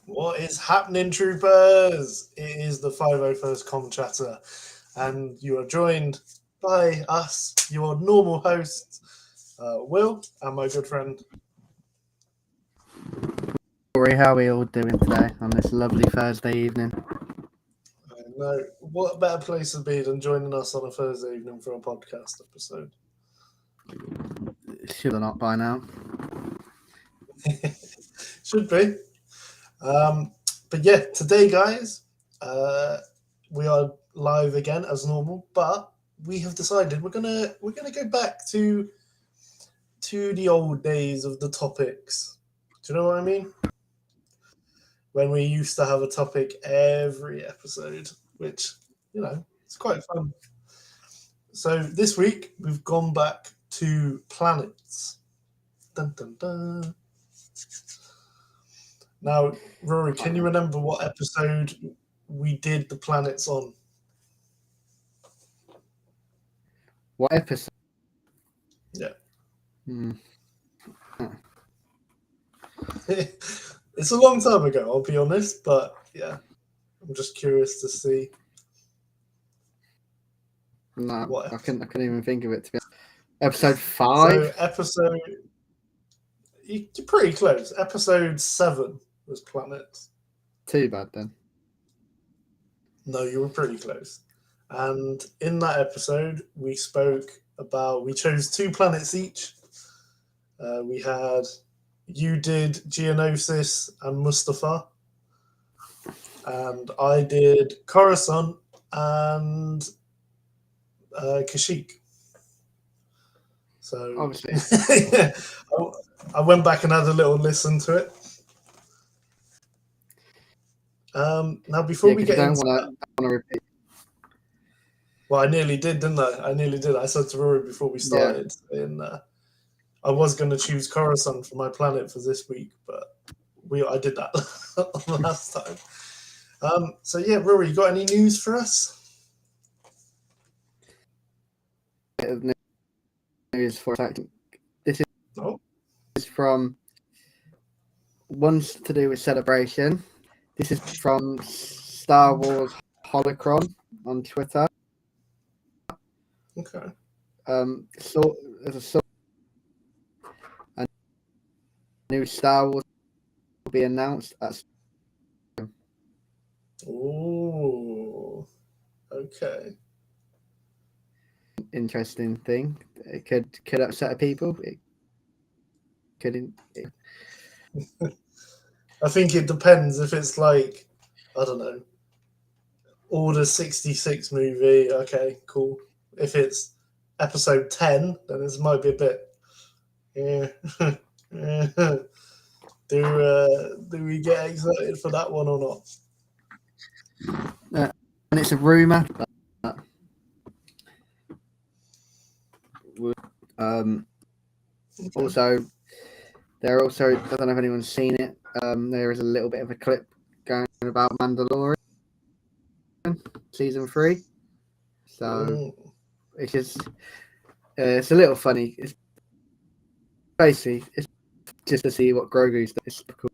What is happening, troopers? It is the 501st Com Chatter, and you are joined by us, your normal hosts, Will, and my good friend. Rory, how are we all doing today on this lovely Thursday evening? No, what better place to be than joining us on a Thursday evening for a podcast episode? Should have not by now. Should be. But yeah, today, guys, we are live again as normal, but we have decided we're gonna go back to the old days of the topics. Do you know what I mean? When we used to have a topic every episode, which, it's quite fun. So this week we've gone back to planets. Dun, dun, dun. Now, Rory, can you remember what episode we did the planets on? What episode? Yeah. Hmm. It's a long time ago, I'll be honest, but yeah, I'm just curious to see. No, What? I couldn't even think of it. To be honest. Episode 5. You're pretty close. Episode 7 was planets. Too bad then. No, you were pretty close. And in that episode, we chose 2 planets each. You did Geonosis and Mustafa, and I did Coruscant and Kashyyyk. So obviously, I went back and had a little listen to it. Now, before we get into that, I want to repeat. Well, I nearly did, didn't I? I nearly did. I said to Rory before we started, I was going to choose Coruscant for my planet for this week, but I did that last time. So yeah, Rory, you got any news for us? News for this is from one's to do with celebration. This is from Star Wars Holocron on Twitter. Okay. So there's a new Star Wars will be announced at. Oh, okay. Interesting thing. It could upset people. It couldn't. I think it depends if it's like, I don't know, Order 66 movie. Okay, cool. If it's episode 10, then this might be a bit. Yeah. Do we get excited for that one or not? And it's a rumor. Also, I don't know if anyone's seen it. There is a little bit of a clip going about Mandalorian season 3. So it's just it's a little funny. It's basically it's just to see what Grogu's doing. It's cool.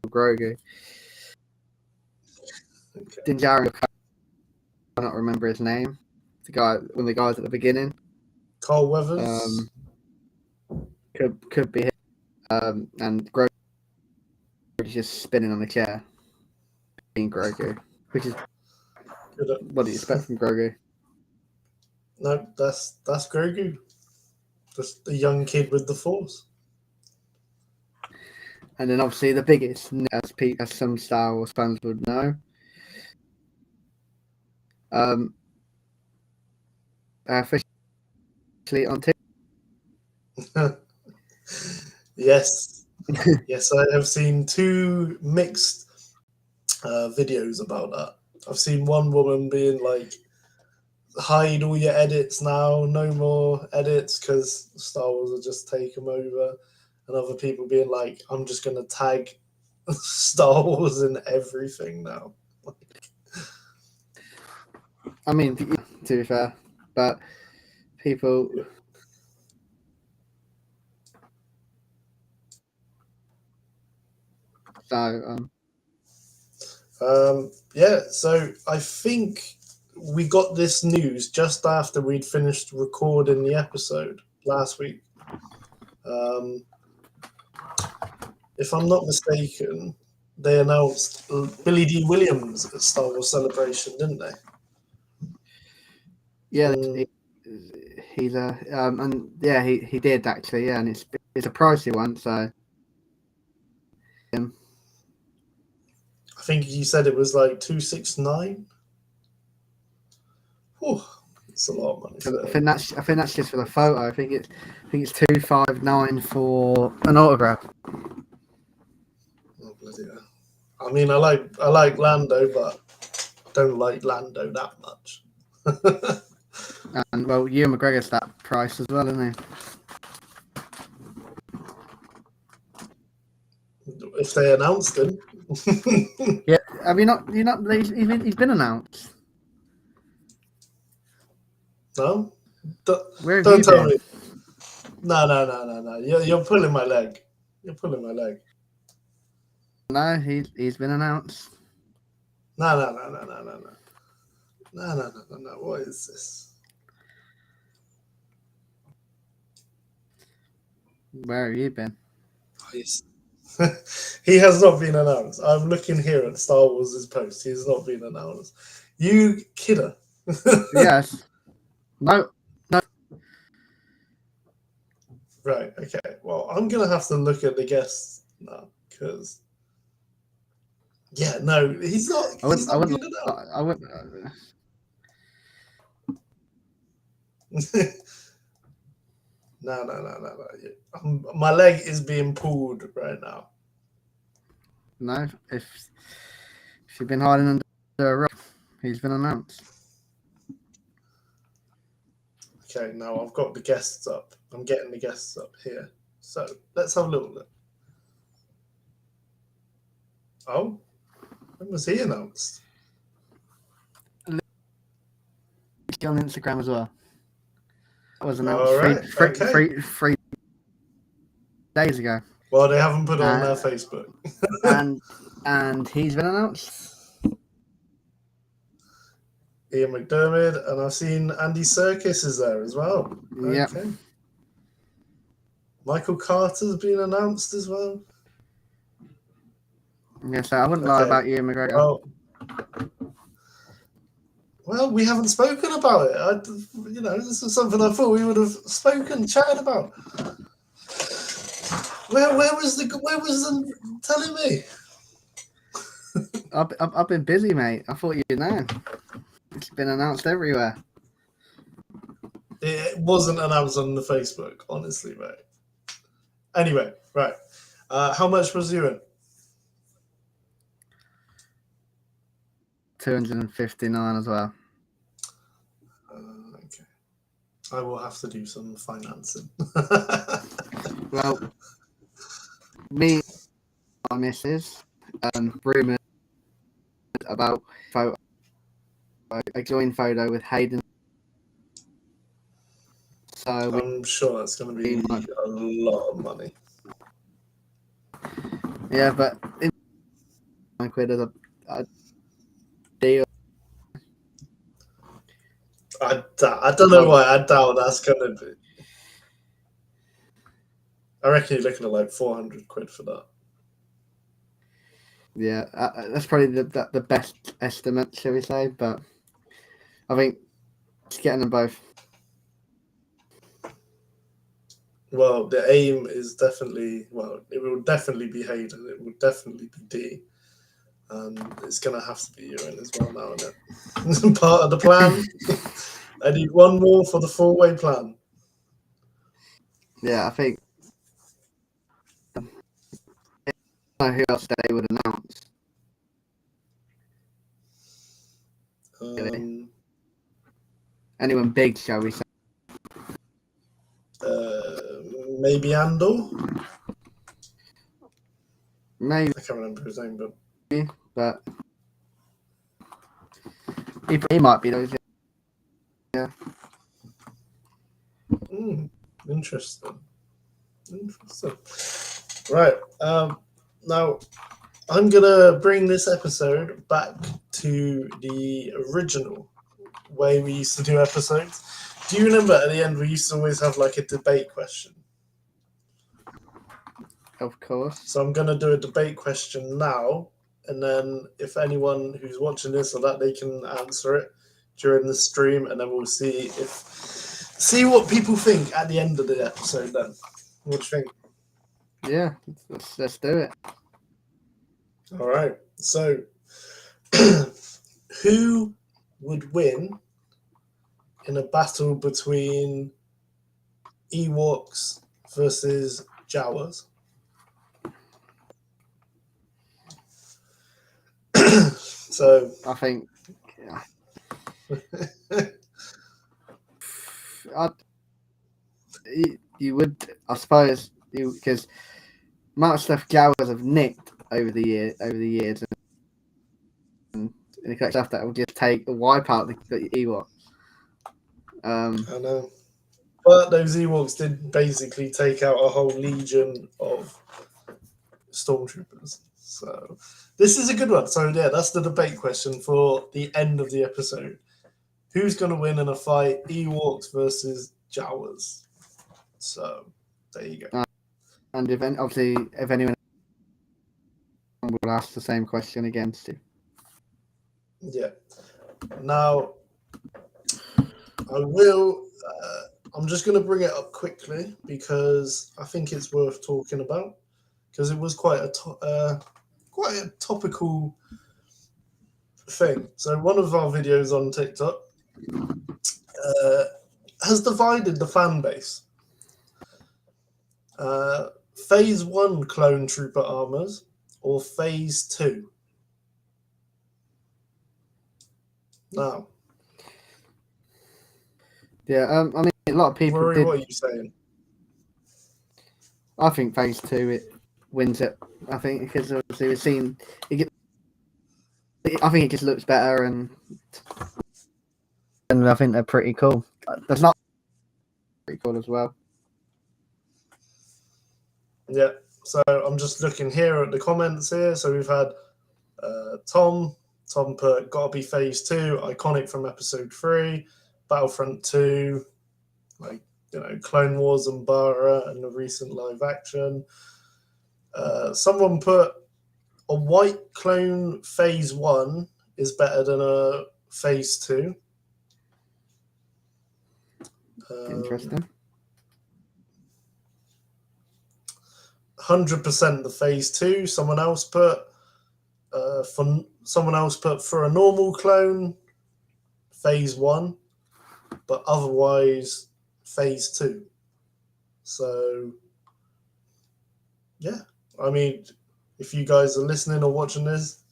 Grogu. Okay. Din Djarin, I cannot remember his name. One of the guys at the beginning. Carl Weathers. Could be him. And Grogu is just spinning on the chair, being Grogu, which is what do you expect from Grogu? No, that's Grogu. Just a young kid with the Force. And then obviously the biggest, as some Star Wars fans would know, officially on TikTok. Yes. Yes, I have seen 2 mixed videos about that. I've seen one woman being like, hide all your edits now, no more edits because Star Wars will just take them over. And other people being like, I'm just going to tag Star Wars in everything now. I mean, to be fair, but people. So Yeah, so I think we got this news just after we'd finished recording the episode last week. If I'm not mistaken, they announced Billy D. Williams at Star Wars Celebration, didn't they? yeah, he's a and yeah, he did actually, yeah, and it's a pricey one, so. I think you said it was like 269. Oh, it's a lot of money. I think that's just for the photo. I think it's 259 for an autograph. Oh, bloody hell. I mean, I like Lando, but I don't like Lando that much. And well, Ewan McGregor's that price as well, isn't he? If they announced him. Yeah, have you not? He's been announced. No, Where have don't you tell been? me. No. You're pulling my leg. You're pulling my leg. No, he's been announced. No. What is this? Where have you been? He has not been announced. I'm looking here at Star Wars' post. He has not been announced. You kidder. Yes. No. Right. Okay. Well, I'm gonna have to look at the guests now because. Yeah. No, he's not. He's not been announced. I wouldn't. No. My leg is being pulled right now. No, if you've been hiding under a rock, he's been announced. Okay, now I've got the guests up. I'm getting the guests up here. So let's have a little look. Oh, when was he announced? He's on Instagram as well. That was announced three days ago. Well, they haven't put it on their Facebook. and he's been announced. Ian McDermott, and I've seen Andy Serkis is there as well. Yeah. Okay. Michael Carter's been announced as well. Yeah, so I wouldn't lie about Ewan McGregor. Well, we haven't spoken about it. This is something I thought we would have chatted about. Where was them telling me? I've been busy, mate. I thought you'd know. It's been announced everywhere. It wasn't announced on the Facebook, honestly, mate. Anyway, right. How much was you in? 259 as well. Okay. I will have to do some financing. Well, me and my missus rumoured about a joint photo with Hayden. So I'm sure that's going to be a lot of money. Yeah, but £9 is a deal. I don't know why. I doubt that's going to be. I reckon you're looking at like 400 quid for that. Yeah, that's probably the best estimate, shall we say? But I think it's getting them both. Well, the aim is definitely, it will definitely be Hayden. It will definitely be D. And it's going to have to be Ewan as well now, isn't it? Part of the plan. I need one more for the 4-way plan. Yeah, I think. I don't know who else they would announce. Anyone big, shall we say? Maybe Andor? Maybe. I can't remember his name, but he might be those. Yeah. Interesting. Right. Now, I'm gonna bring this episode back to the original way we used to do episodes. Do you remember at the end we used to always have like a debate question? Of course. So I'm gonna do a debate question now, and then if anyone who's watching this or that, they can answer it during the stream, and then we'll see what people think at the end of the episode. Then, what do you think? Yeah, let's do it. All right. So, who would win in a battle between Ewoks versus Jawas? So I think you would, I suppose, because amount of stuff Jawas have nicked over the years, and the kind of stuff that will just wipe out the Ewoks. I know, but those Ewoks did basically take out a whole legion of stormtroopers. So this is a good one. So yeah, that's the debate question for the end of the episode. Who's going to win in a fight, Ewoks versus Jawas? So there you go. And if anyone will ask the same question against you. Yeah. Now, I will. I'm just going to bring it up quickly because I think it's worth talking about because it was quite a topical thing. So one of our videos on TikTok has divided the fan base. Phase 1 clone trooper armors or Phase 2? Now. Yeah, I mean, a lot of people Rory, what are you saying? I think Phase 2 it wins it. I think because obviously we've seen I think it just looks better, and I think they're pretty cool. That's not pretty cool as well. Yeah. So I'm just looking here at the comments here. So we've had Tom put gotta be Phase 2, iconic from Episode 3, Battlefront 2, like Clone Wars and Bara and the recent live action. Someone put a white clone Phase 1 is better than a Phase 2. Interesting. 100% the Phase 2. Someone else put for a normal clone Phase 1, but otherwise Phase 2. So yeah, I mean, if you guys are listening or watching this,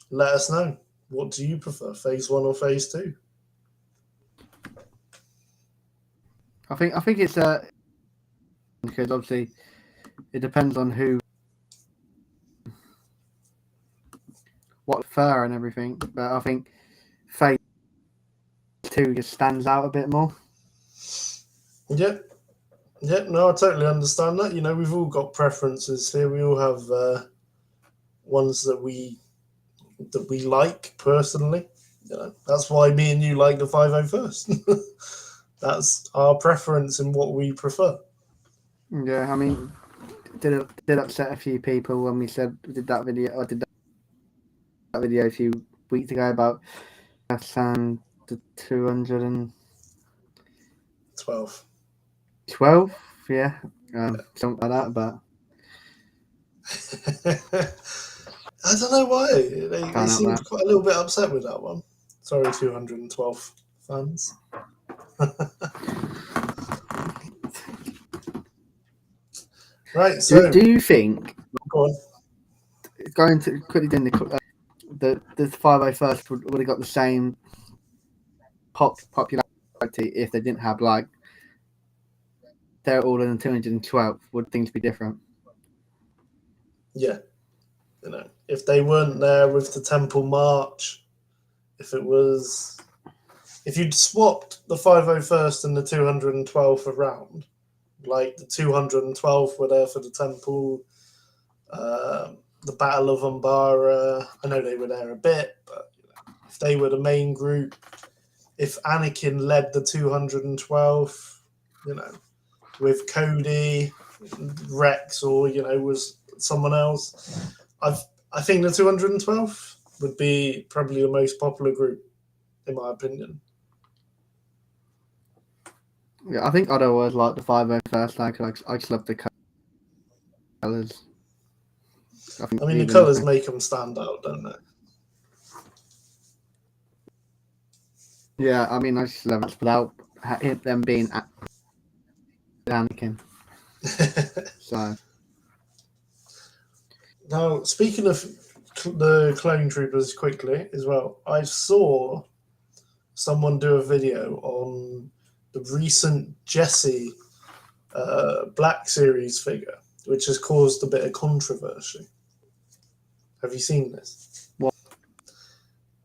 let us know. What do you prefer, Phase 1 or Phase 2? I think it's because obviously it depends on what fur and everything, but I think Phase 2 just stands out a bit more. Yeah, no, I totally understand that. We've all got preferences here. We all have ones that we like personally. That's why me and you like the 501st. That's our preference in what we prefer. Yeah, I mean, did upset a few people when we did that video a few weeks ago about and the 212. 12, yeah, something like that. But I don't know why they seemed quite a little bit upset with that one. Sorry, 212 fans. Right. So, do you think? Go on. Going to quickly doing the 501st would have got the same popularity if they didn't have they're all in the 212. Would things be different? Yeah, if they weren't there with the Temple March, if you'd swapped the 501st and the 212th around, like the 212 were there for the Temple the Battle of Umbara. I know they were there a bit, but if they were the main group, if Anakin led the 212, with Cody, Rex, or was someone else, I think the 212 would be probably the most popular group, in my opinion. Yeah, I think I'd always like the 501st line because I just love the colours. I mean, the colours make them stand out, don't they? Yeah, I mean, I just love it without them being Anakin. So now, speaking of the clone troopers, quickly as well, I saw someone do a video on the recent Jesse Black Series figure, which has caused a bit of controversy. Have you seen this? What?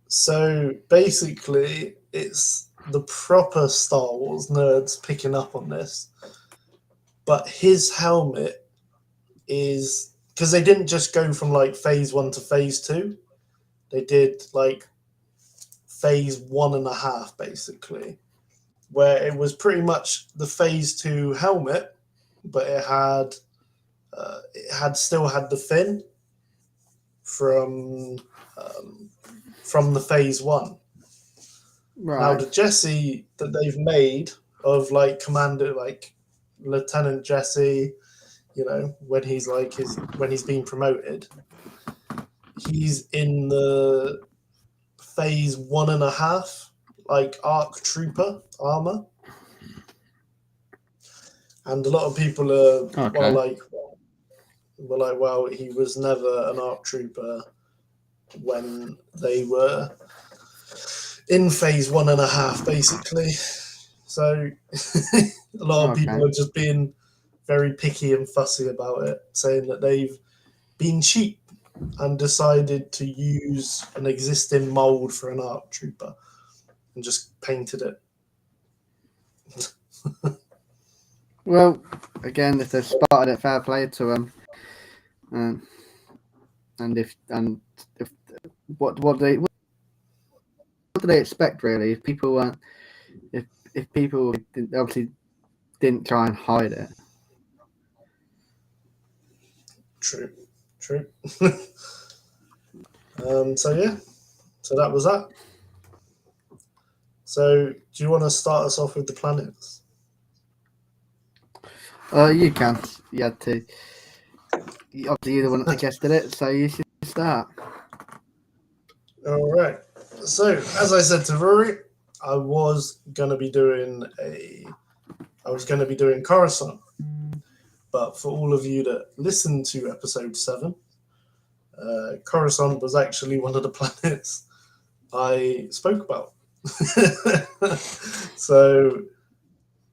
So basically, it's the proper Star Wars nerds picking up on this, but his helmet is, because they didn't just go from like phase 1 to phase 2, they did like phase 1.5 basically, where it was pretty much the phase 2 helmet, but it still had the fin from the phase 1. right. Now the Jesse that they've made of like Commander, like Lieutenant Jesse, when he's when he's being promoted, he's in the phase 1.5, like ARC Trooper armor, and a lot of people were like, well, he was never an ARC Trooper when they were in phase 1.5, basically. So a lot of people are just being very picky and fussy about it, saying that they've been cheap and decided to use an existing mold for an ARC Trooper and just painted it. Well, again, if they've spotted it, fair play to them. And if what do they expect really? If people weren't, if people obviously didn't try and hide it. True. So yeah, so that was that. So do you want to start us off with the planets? You can. You had to. Obviously, you're the one that suggested it, so you should start. All right. So as I said to Rory, I was gonna be doing Coruscant, but for all of you that listened to episode 7, Coruscant was actually one of the planets I spoke about. So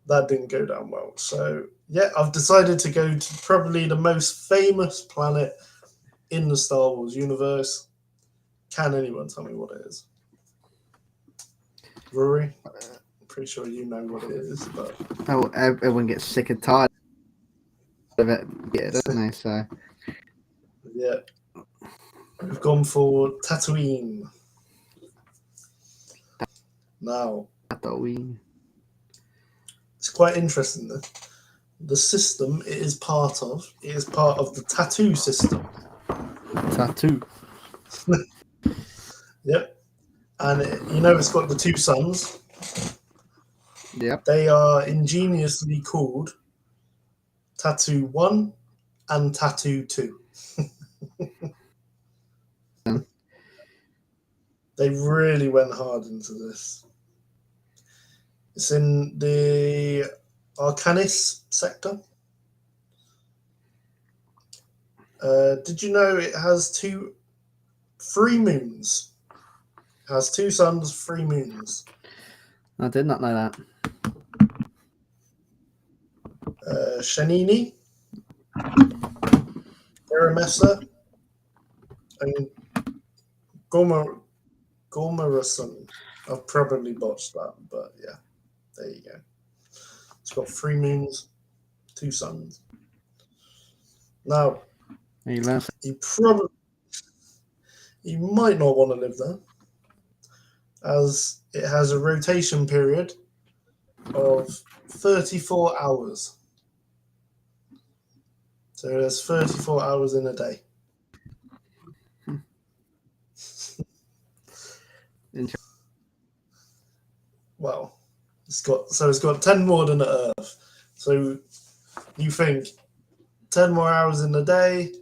that didn't go down well. So yeah, I've decided to go to probably the most famous planet in the Star Wars universe. Can anyone tell me what it is? Rory? I'm pretty sure you know what it is, but everyone gets sick and tired of it, doesn't they? So yeah, we've gone for Tatooine. Now, Tatooine. It's quite interesting though. The system it is part of the Tattoo system. Tattoo. Yep. And it's got the 2 suns. Yep. They are ingeniously called Tattoo 1 and Tattoo 2. They really went hard into this. It's in the Arcanis sector. Did you know it has 3 moons? It has 2 suns, 3 moons. I did not know that. Shanini, Aramessa, and Gormarason. I've probably botched that, but yeah, there you go. It's got 3 moons, 2 suns. Now, you You might not want to live there, as it has a rotation period of 34 hours. So there's 34 hours in a day. Well, it's got 10 more than Earth. So you think 10 more hours in a day?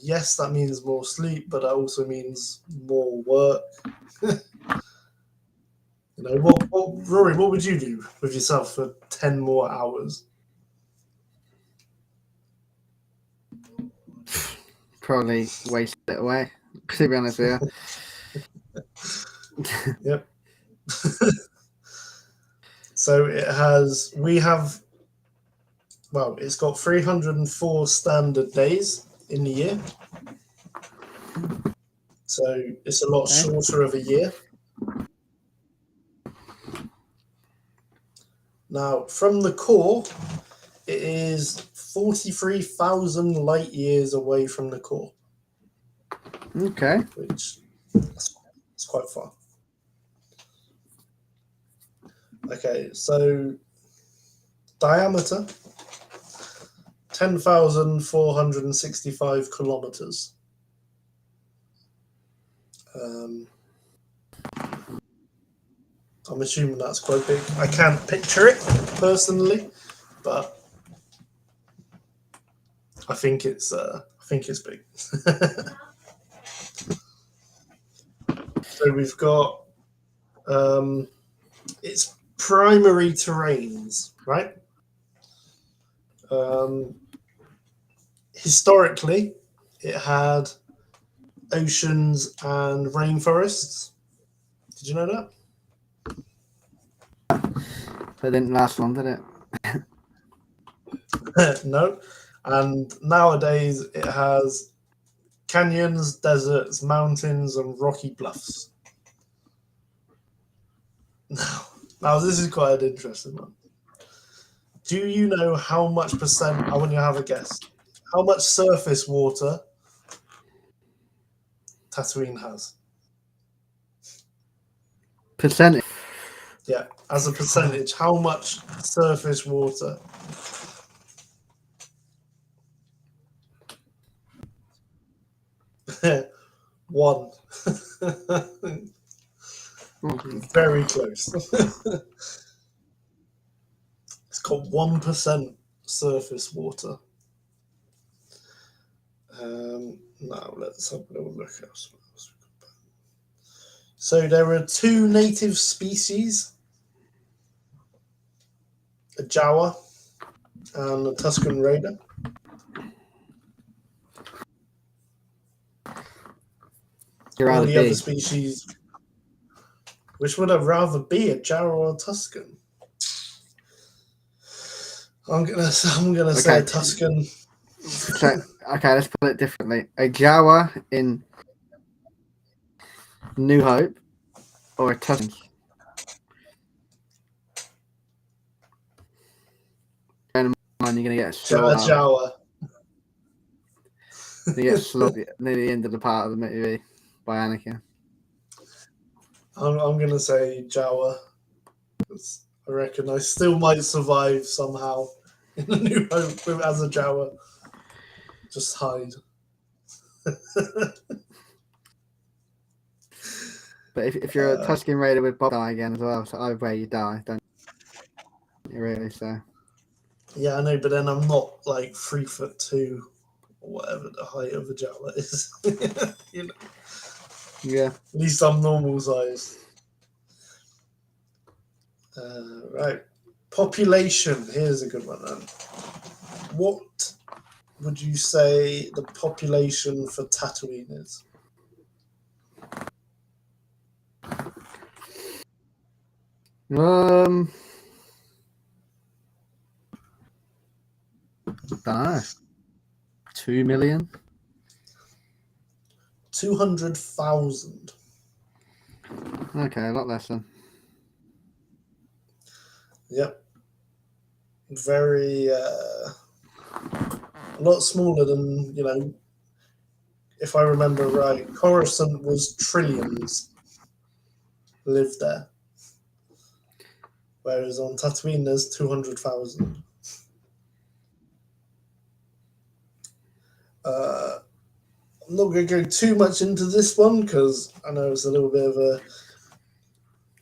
Yes, that means more sleep, but that also means more work. Rory, what would you do with yourself for 10 more hours? Probably waste it away, to be honest with you. Yep. So it's got 304 standard days in the year. So it's a lot shorter of a year. Now, from the core, it is 43,000 light years away from the core. Okay. Which is quite far. Okay, so diameter 10,465 kilometers. I'm assuming that's quite big. I can't picture it personally, but I think it's big. So we've got its primary terrains, right? Historically, it had oceans and rainforests. Did you know that? It didn't last long, did it? No. And nowadays it has canyons, deserts, mountains, and rocky bluffs. Now this is quite an interesting one. Do you know how much percent? I want you to have a guess. How much surface water Tatooine has? Percentage. Yeah, as a percentage, how much surface water? One. Very close. It's got 1% surface water. Now let's have a little look at else. So there are two native species, a Jawa and a Tusken Raider. All the other species. Which would I rather be, a Jawa or a Tusken? I'm gonna say a Tusken. So, okay, let's put it differently. A Jawa in New Hope or a Tusken? And you're going to get slaughtered. Jawa. You get slaughtered near the end of the part of the movie by Anakin. I'm going to say Jawa. I reckon I still might survive somehow in A New Hope as a Jawa. Just hide. But if you're a Tusken Raider with Bob die again as well, so either way you die, don't you really? So yeah, I know, but then I'm not like 3'2" or whatever the height of a Jawa is. You know? Yeah. At least I'm normal size. Right. Population. Here's a good one then. What would you say the population for Tatooine is? Don't know. 2 million? 200,000. Okay, a lot less than. Yep. Very, a lot smaller than, if I remember right, Coruscant was trillions lived there, whereas on Tatooine there's 200,000. I'm not going to go too much into this one because I know it's a little bit of a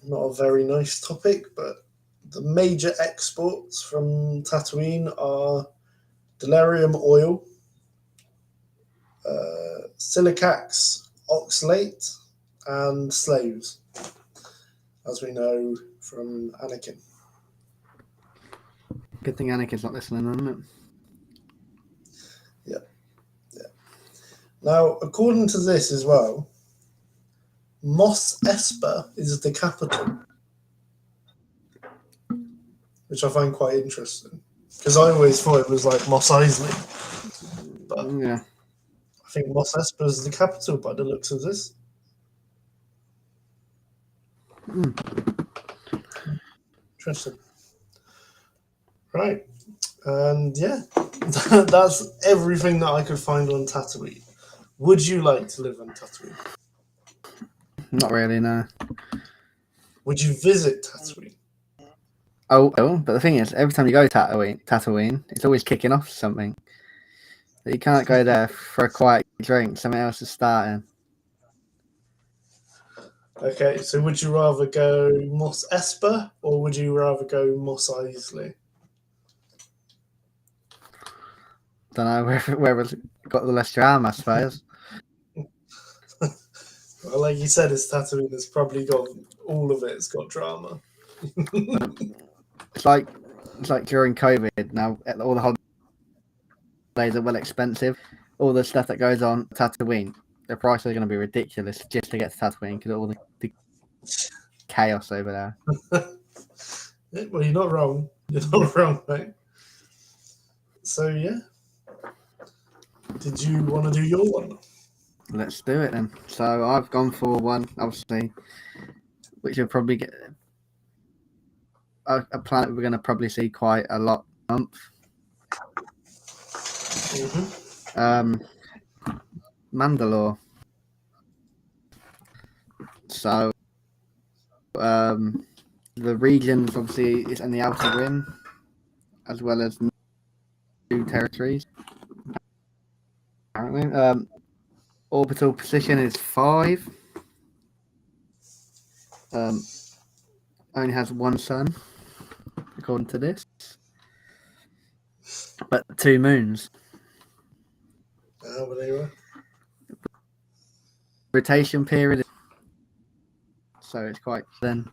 not a very nice topic, but the major exports from Tatooine are delirium oil, silicax oxalate, and slaves, as we know from Anakin. Good thing Anakin's not listening, isn't it? Yeah. Now, according to this as well, Mos Espa is the capital, which I find quite interesting because I always thought it was like Mos Eisley, but Yeah. I think Mos Espa is the capital by the looks of this. Interesting. Right. And yeah, that's everything that I could find on Tatooine. Would you like to live on Tatooine? Not really, no. Would you visit Tatooine? Oh, but the thing is, every time you go to Tatooine, it's always kicking off something. You can't go there for a quiet drink. Something else is starting. Okay, so would you rather go Mos Espa or would you rather go Mos Eisley? Don't know wherever's got the less drama, I suppose. Well, like you said, it's Tatooine. It's probably got all of it. It's got drama. It's like during COVID. Now all the holidays are well expensive. All the stuff that goes on Tatooine, the prices are going to be ridiculous just to get to Tatooine because of all the chaos over there. Well, you're not wrong. You're not wrong, mate. So yeah, did you want to do your one? Let's do it then. So I've gone for one, obviously, which will probably get a planet we're going to probably see quite a lot month. Mandalore. So the regions obviously is in the Outer Rim, as well as new territories. Apparently, orbital position is 5. Only has one sun, according to this, but 2 moons. Well, there you are. Rotation period, so it's quite then.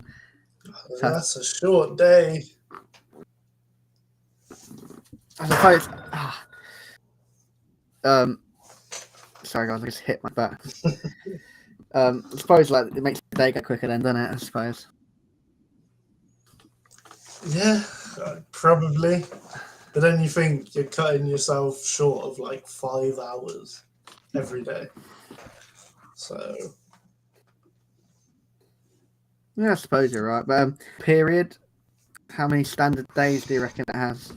That's a short day. I suppose. Sorry guys, I just hit my back. I suppose like it makes the day go quicker then, doesn't it? I suppose. Yeah, probably. But then you think you're cutting yourself short of like 5 hours every day. So Yeah, I suppose you're right. But period, how many standard days do you reckon it has?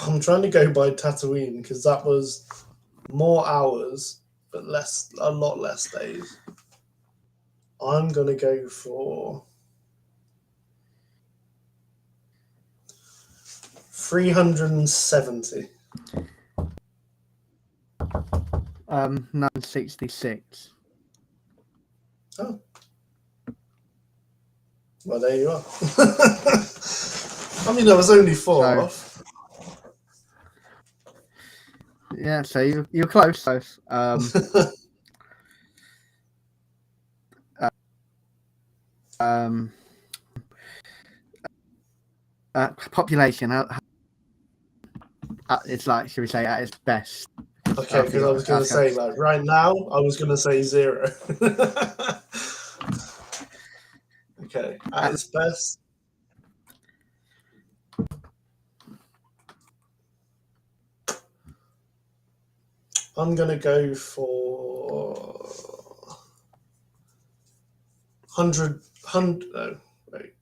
I'm trying to go by Tatooine because that was more hours but a lot less days. I'm gonna go for 370. 966. Oh. Well, there you are. I mean, I was only 4 off. Yeah, so you're close. Population, it's like, should we say, at its best? Okay, because I was going to say, like, right now, I was going to say 0. Okay, at its best. I'm going to go for 100, no, wait.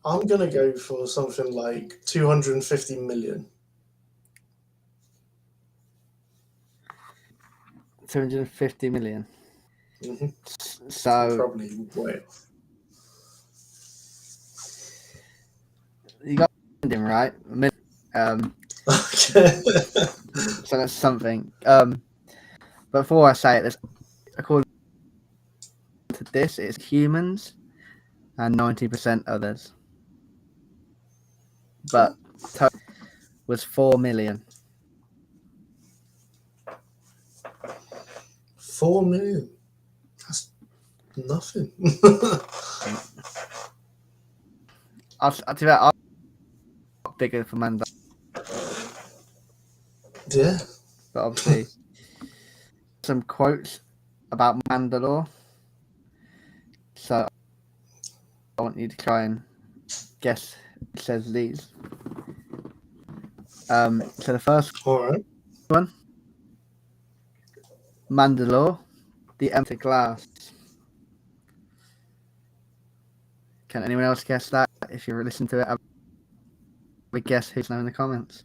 I'm gonna go for something like 250 million. 250 million. Mm-hmm. So Probably way off. you got him right. Okay. So that's something. Before I say it, there's, according to this, it's humans and 90% others. But total was 4 million. 4 million. That's nothing. I'll bigger for Mandalore, Yeah. but obviously some quotes about Mandalore. So I want you to try and guess who says these. So the first All right. one, Mandalore, the empty glass. Can anyone else guess that? If you listen to it, have a guess who's now in the comments.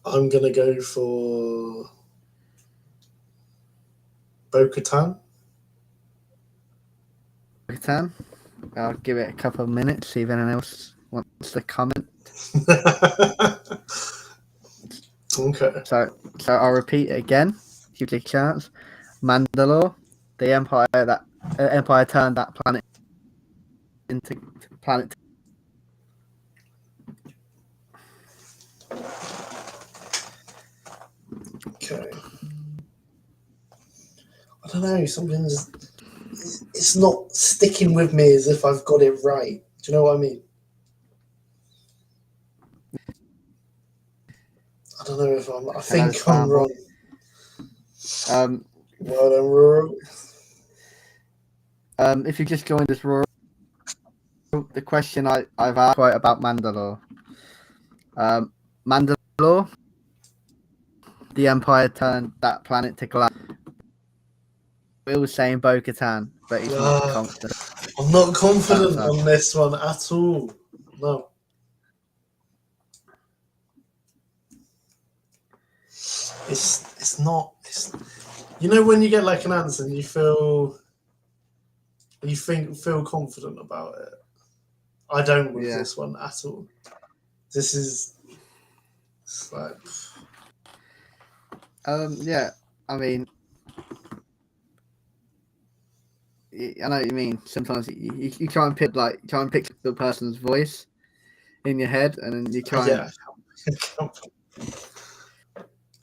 I'm gonna go for Bo-Katan. Bo-Katan. I'll give it a couple of minutes, see if anyone else wants to comment. Okay. So I'll repeat it again. Give you a chance. Mandalore, the empire turned that planet into planet. Okay. I don't know. Something's. It's not sticking with me as if I've got it right. Do you know what I mean? I don't know if I'm. I think I'm wrong. Well done, Rural. If you just joined us, Rural, the question I've asked quite about Mandalore. Mandalore, the Empire turned that planet to glass. Will was saying Bo-Katan, but he's not confident. I'm not confident on this one at all. No. It's not. You know when you get like an answer and you feel confident about it. I don't with this one at all. This is. It's like. Yeah. I mean, I know what you mean. Sometimes you try and pick the person's voice in your head, and then you try. Yeah.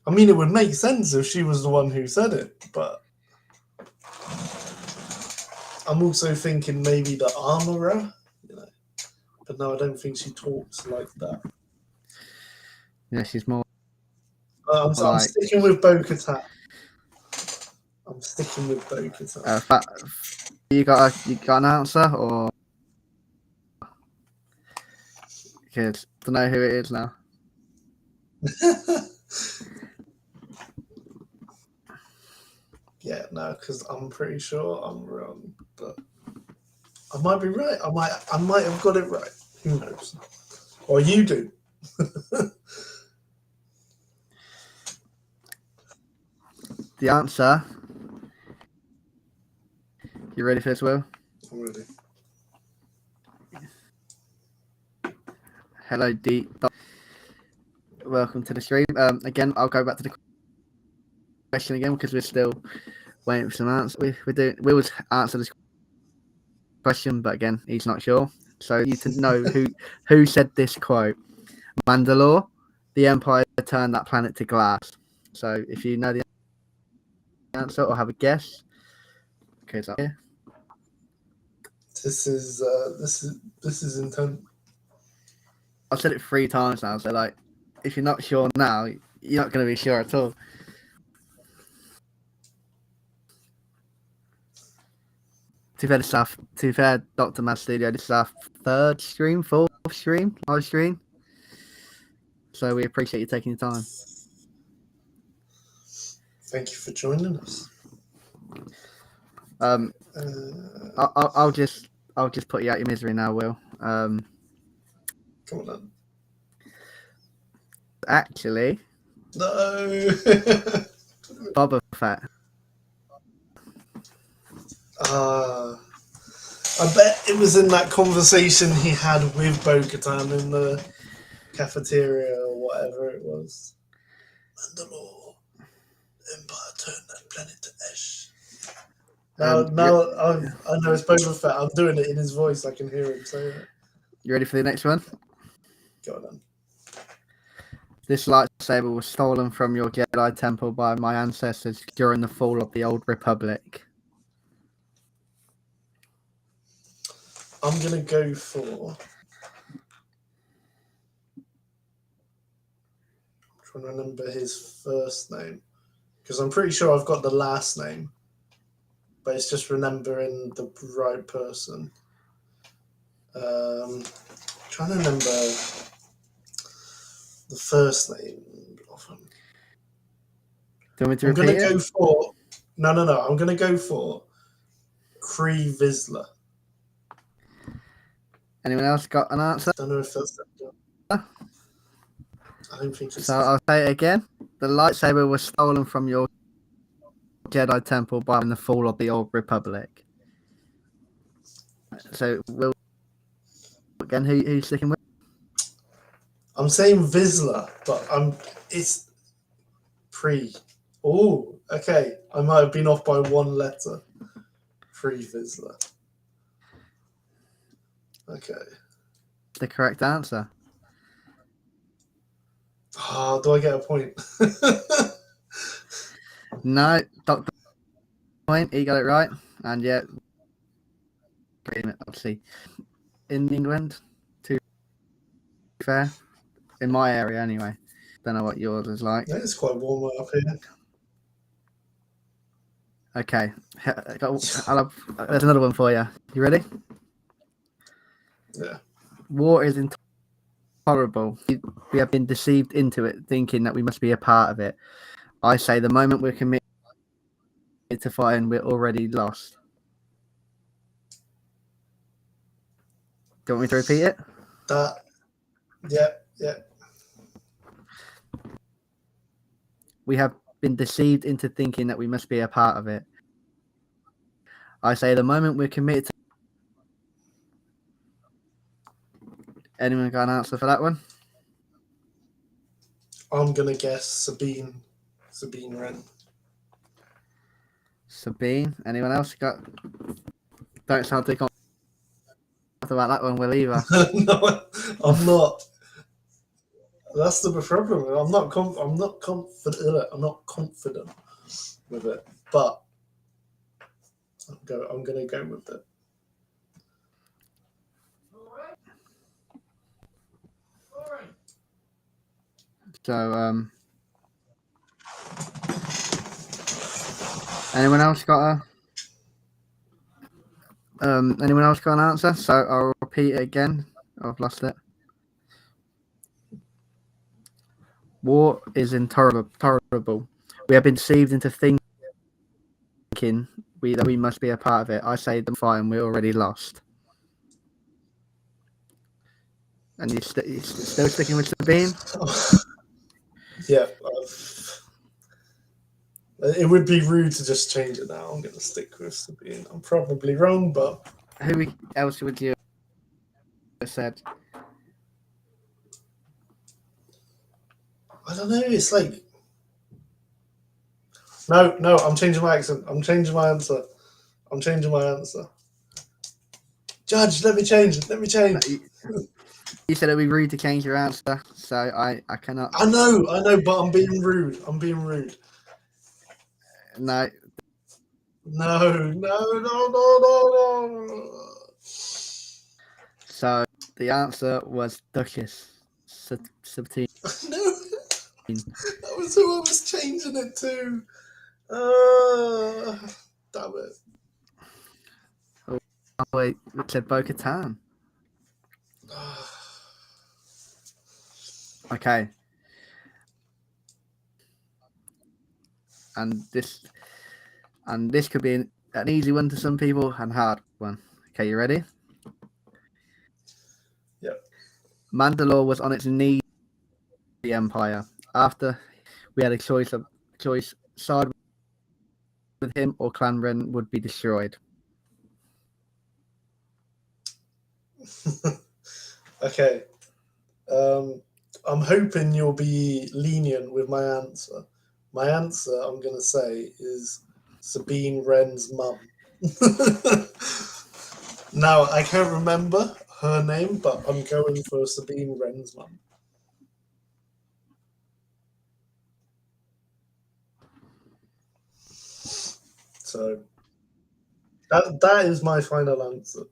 I mean, it would make sense if she was the one who said it, but I'm also thinking maybe the armorer, But no, I don't think she talks like that. Yeah, she's more. I'm sticking with Bo-Katan. I'm sticking with Bo-Katan. You got an answer, or because I don't know who it is now. Yeah, no, because I'm pretty sure I'm wrong, but I might be right. I might have got it right. Who knows? Or you do. The answer. You ready for this, Will? I'm ready. Hello, Deep. Welcome to the stream. Again, I'll go back to the question again because we're still waiting for some answers. We will answer this question, but again, he's not sure. So you need to know who said this quote. Mandalore, the Empire turned that planet to glass. So if you know the answer or have a guess, okay, so here. This is intense. I've said it 3 times now, so like, if you're not sure now, you're not going to be sure at all. To be fair, Dr. Mad Studio, this is our 4th stream, live stream. So we appreciate you taking your time. Thank you for joining us. I'll I'll just put you out your misery now, Will. Come on then. Actually, No. Boba Fett. I bet it was in that conversation he had with Bo-Katan in the cafeteria or whatever it was. Mandalore, Empire turned that planet to ash. Now I know it's Boba Fett. I'm doing it in his voice. I can hear him say it. You ready for the next one? Go on then. This lightsaber was stolen from your Jedi temple by my ancestors during the fall of the Old Republic. I'm going to go for... I'm trying to remember his first name. Because I'm pretty sure I've got the last name. But it's just remembering the right person. Trying to remember the first name of him. Do you want me to I'm going repeat to it? go for... No. I'm going to go for Kree Vizsla. Anyone else got an answer? I don't know if that's... I don't think it's... So I'll say it again. The lightsaber was stolen from your Jedi temple by the fall of the Old Republic. So Will, again, who's sticking with? I'm saying Vizsla, but it's pre. Oh, okay. I might have been off by one letter. Pre Vizsla. Okay. The correct answer. Ah, do I get a point? No, Dr. Point, he got it right. And yet, obviously, in England, to be fair, in my area anyway. Don't know what yours is like. Yeah, it's quite warm up here. Okay, there's another one for you. You ready? Yeah. War is intolerable. We have been deceived into it, thinking that we must be a part of it. I say the moment we're committed to fighting, we're already lost. Do you want me to repeat it? Yeah. We have been deceived into thinking that we must be a part of it. I say the moment we're committed to... Anyone got an answer for that one? I'm gonna guess Sabine Wren. Sabine. Anyone else got... Don't sound too confident about that one, Will, either. No, I'm not. That's the problem. I'm not confident. I'm not confident with it, but I'm gonna go with it. So, anyone else got an answer? So I'll repeat it again. I've lost it. War is intolerable. We have been deceived into thinking that we must be a part of it. I say the fine, we're already lost. And you're still sticking with Sabine? Yeah. It would be rude to just change it now. I'm going to stick with Sabine. I'm probably wrong, but... Who else would you have said? I don't know. It's like... No, I'm changing my accent. I'm changing my answer. Judge, let me change it. You said it'd be rude to change your answer, so I cannot. I know, but I'm being rude. No. No. So the answer was Duchess Sabine. No, that was who I was changing it to. Damn it. Oh, wait, it said Bo-Katan. Okay. And this could be an easy one to some people and hard one. Okay, you ready? Mandalore was on its knees with the Empire. After we had a choice side with him or Clan Ren would be destroyed. Okay. I'm hoping you'll be lenient with my answer. My answer, I'm going to say, is Sabine Wren's mum. Now, I can't remember her name, but I'm going for Sabine Wren's mum. So that is my final answer.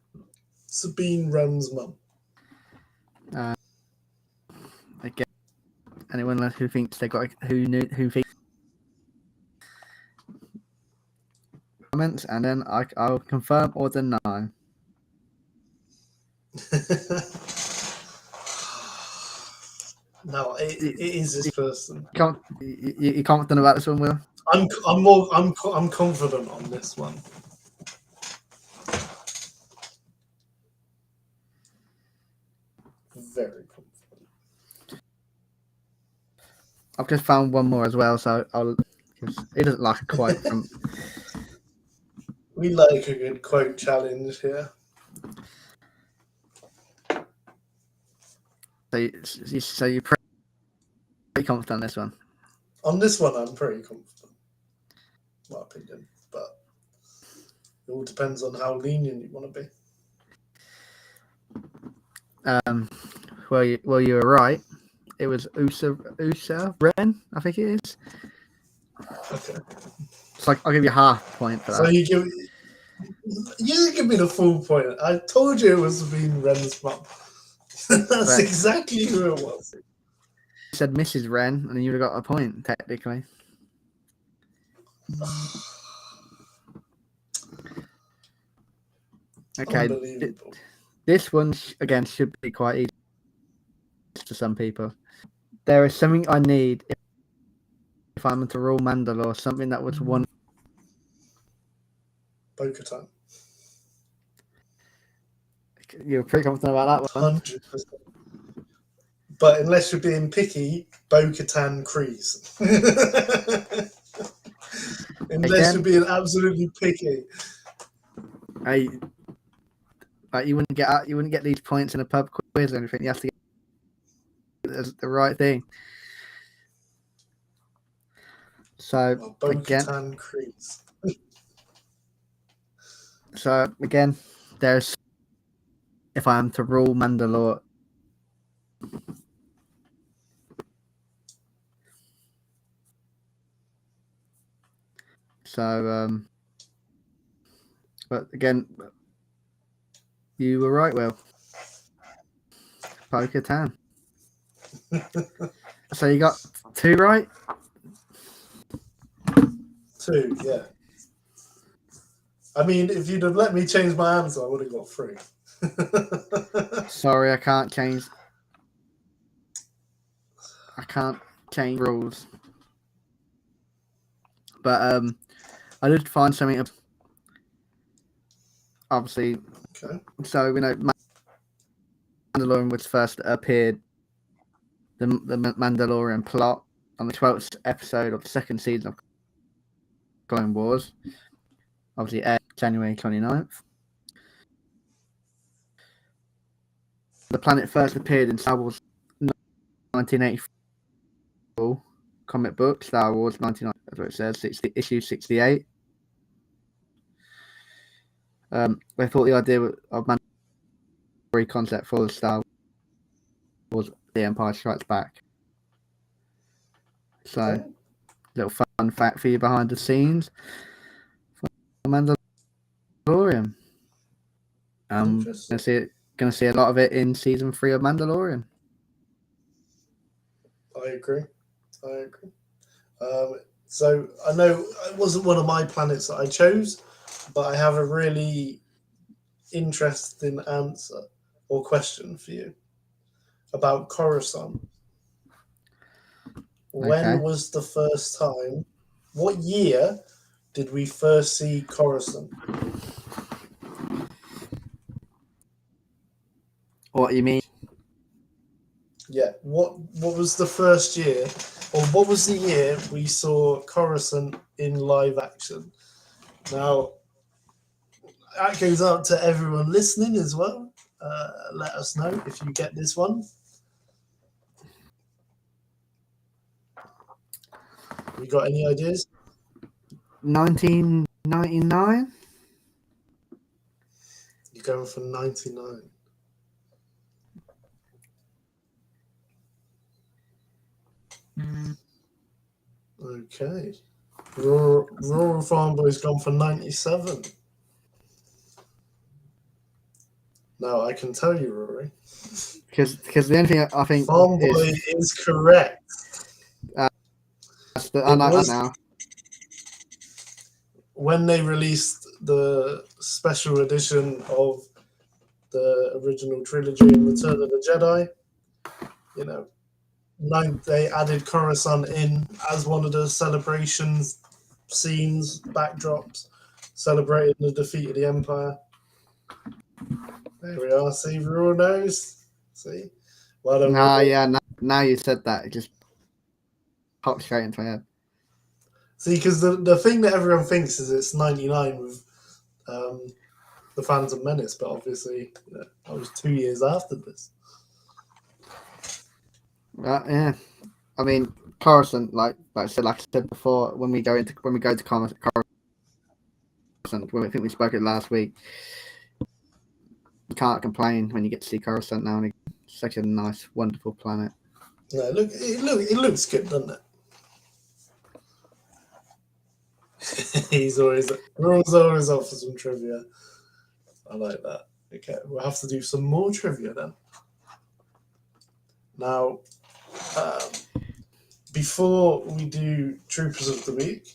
Sabine Wren's mum. Again, anyone who thinks they got who thinks comments, and then I'll confirm or deny. No, it is this person. You confident about this one, Will? I'm confident on this one. Very confident. I've just found one more as well, so it doesn't like a quote from. We like a good quote challenge here. So you're pretty confident on this one? On this one, I'm pretty confident, in my opinion. But it all depends on how lenient you want to be. Well, you were right. It was Usa Ren, I think it is. Okay. So I'll give you half a point for that. So you give me the full point. I told you it was Sabine Wren's mum. That's Right. exactly who it was. You said Mrs. Wren, and you'd have got a point technically. Okay. Unbelievable. This one again should be quite easy to some people. There is something I need if I'm to rule Mandalore. Something that was one. Bo-Katan. You're pretty confident about that one. 100%. But unless you're being picky, Bo-Katan Kryze. Unless you're being absolutely picky. You wouldn't get these points in a pub quiz or anything. You have to get the right thing. So Bo-Katan Kryze. So again, there's if I am to rule Mandalore. So, but again, you were right, Will. Bo-Katan. So you got 2 right? 2, yeah. I mean, if you'd have let me change my answer, I would have got 3. Sorry, I can't change rules. But I did find something. Obviously, okay. So Mandalorian was first appeared. The Mandalorian plot on the 12th episode of the 2nd season of Clone Wars. Obviously, aired January 29th. The planet first appeared in Star Wars 1984 comic book, Star Wars 99, that's what it says, issue 68. They thought the idea of Mandalorian concept for the Star Wars The Empire Strikes Back. So, Okay. Little fun fact for you behind the scenes for Mandalorian. Gonna see a lot of it in season 3 of Mandalorian. I agree. So I know it wasn't one of my planets that I chose, but I have a really interesting answer or question for you about Coruscant. When was the first time? What year did we first see Coruscant? What you mean? Yeah. What was the first year, or what was the year we saw Coruscant in live action? Now that goes out to everyone listening as well. Let us know if you get this one. You got any ideas? 1999. You're going for 99. Okay. Rural Farm Boy's gone for 97. Now I can tell you, Rory. Because the only thing I think Farm Boy is is correct. I know now. When they released the special edition of the original trilogy and Return of the Jedi, you know, they added Coruscant in as one of the celebrations scenes, backdrops, celebrating the defeat of the Empire. There we are. See, Rule knows. See? Well done, Nah, Rory. yeah. Now you said that, it just popped straight into my head. See, because the thing that everyone thinks is it's 99 with the Phantom Menace, but obviously that was 2 years after this. Yeah. I mean, Coruscant, like I said before, when we go to Coruscant, I think we spoke it last week. You can't complain when you get to see Coruscant now and again. Such a nice, wonderful planet. No, it looks good, doesn't it? Rule's always off for some trivia. I like that. Okay, we'll have to do some more trivia then. Now, before we do Troopers of the Week,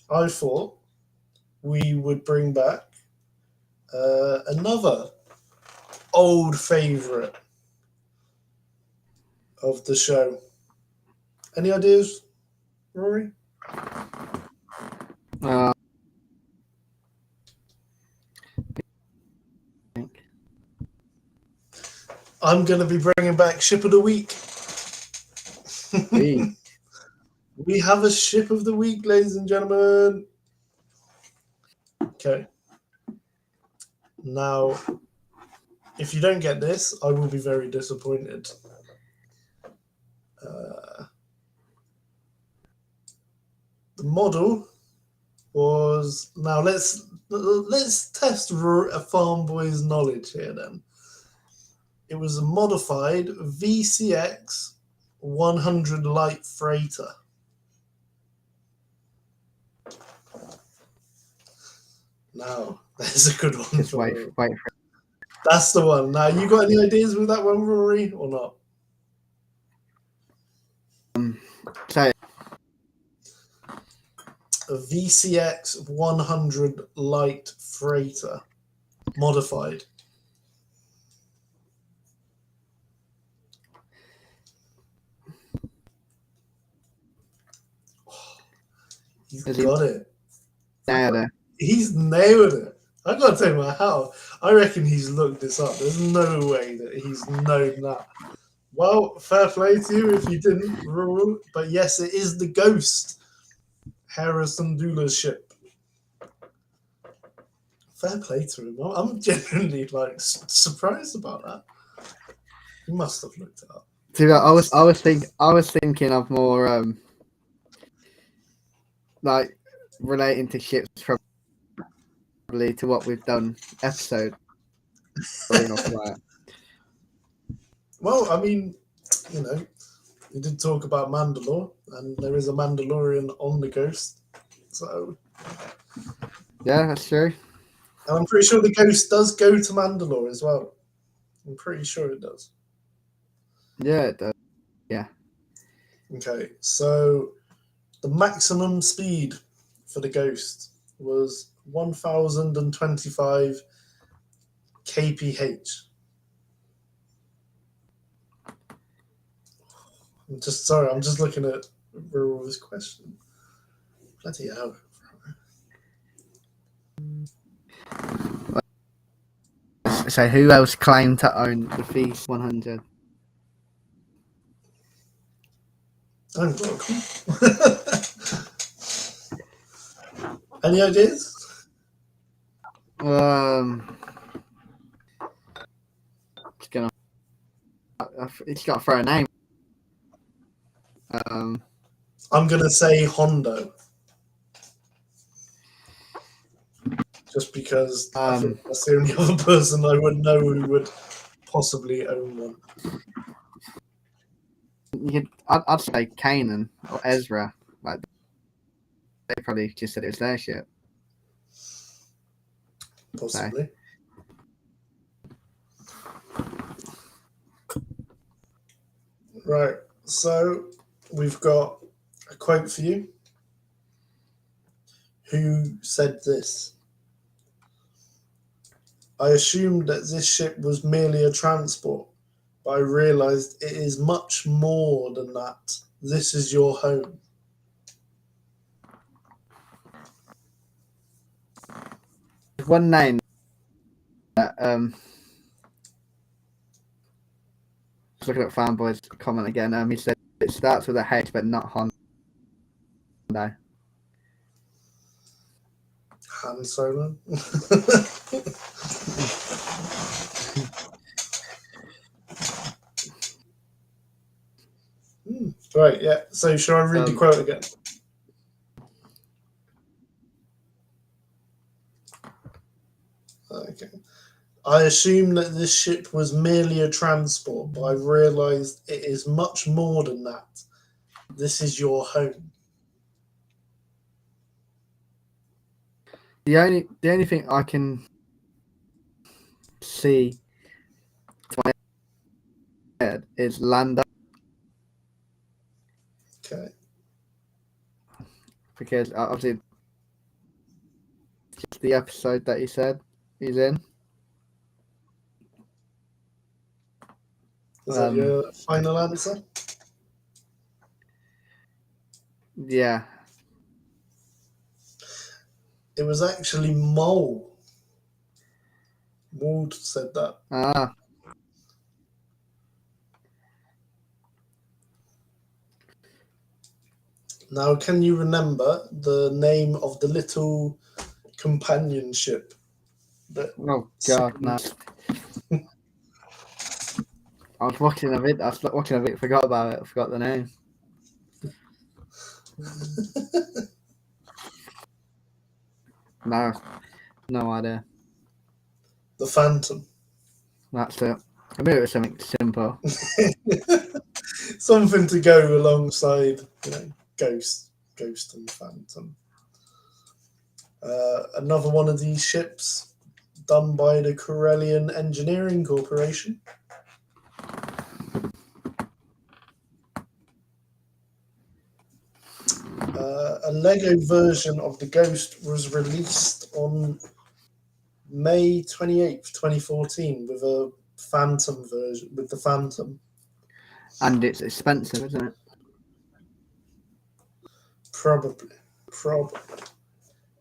I thought we would bring back another old favourite of the show. Any ideas, Rory? I'm going to be bringing back Ship of the Week. We have a Ship of the Week, ladies and gentlemen. Okay. Now, if you don't get this, I will be very disappointed. The model was... Now, let's test a farm boy's knowledge here then. It was a modified VCX 100 light freighter. Now, there's a good one. Just wait for it. That's the one. Now, you got any ideas with that one, Rory, or not? Say a VCX 100 light freighter, modified. He's got it. Nailed it. He's nailed it. I gotta take my hat off. I reckon he's looked this up. There's no way that he's known that. Well, fair play to you if you didn't, Rule. But yes, it is the Ghost, Hera Syndulla's ship. Fair play to him. I'm genuinely surprised about that. He must have looked it up. See, I was thinking of more like relating to ships, probably to what we've done episode. Well, I mean, we did talk about Mandalore, and there is a Mandalorian on the Ghost. So yeah, that's true. And I'm pretty sure the Ghost does go to Mandalore as well. I'm pretty sure it does. Yeah, it does. Yeah. Okay, so the maximum speed for the Ghost was 1,025 kph. I'm just looking at Rural's question. Bloody hell. So who else claimed to own the Feast 100? I'm welcome. Any ideas? It's got to throw a name. I'm gonna say Hondo, just because I think that's the only other person I would know who would possibly own one. I'd say Kanan or Ezra. Like they probably just said it was their ship. Possibly. Right. So we've got a quote for you. Who said this? I assumed that this ship was merely a transport, but I realized it is much more than that. This is your home. One name that looking at Fanboy's comment again. He said it starts with a H, but not Hondo. Han Solo. Right, yeah. So shall I read the quote again? Okay. I assumed that this ship was merely a transport, but I realized it is much more than that. This is your home. The only thing I can see to my head is Lando. Okay. Because obviously just the episode that he said he's in. Is that your final answer? Yeah. It was actually Mole. Maud said that. Now, can you remember the name of the little companion ship? Oh God, no. I was watching a bit. Forgot about it. I forgot the name. No idea. The Phantom. That's it. I knew it was something simple. Something to go alongside, Ghost and Phantom. Another one of these ships done by the Corellian Engineering Corporation. A Lego version of the Ghost was released on May 28th, 2014 with a Phantom version, with the Phantom. And it's expensive, isn't it? Probably.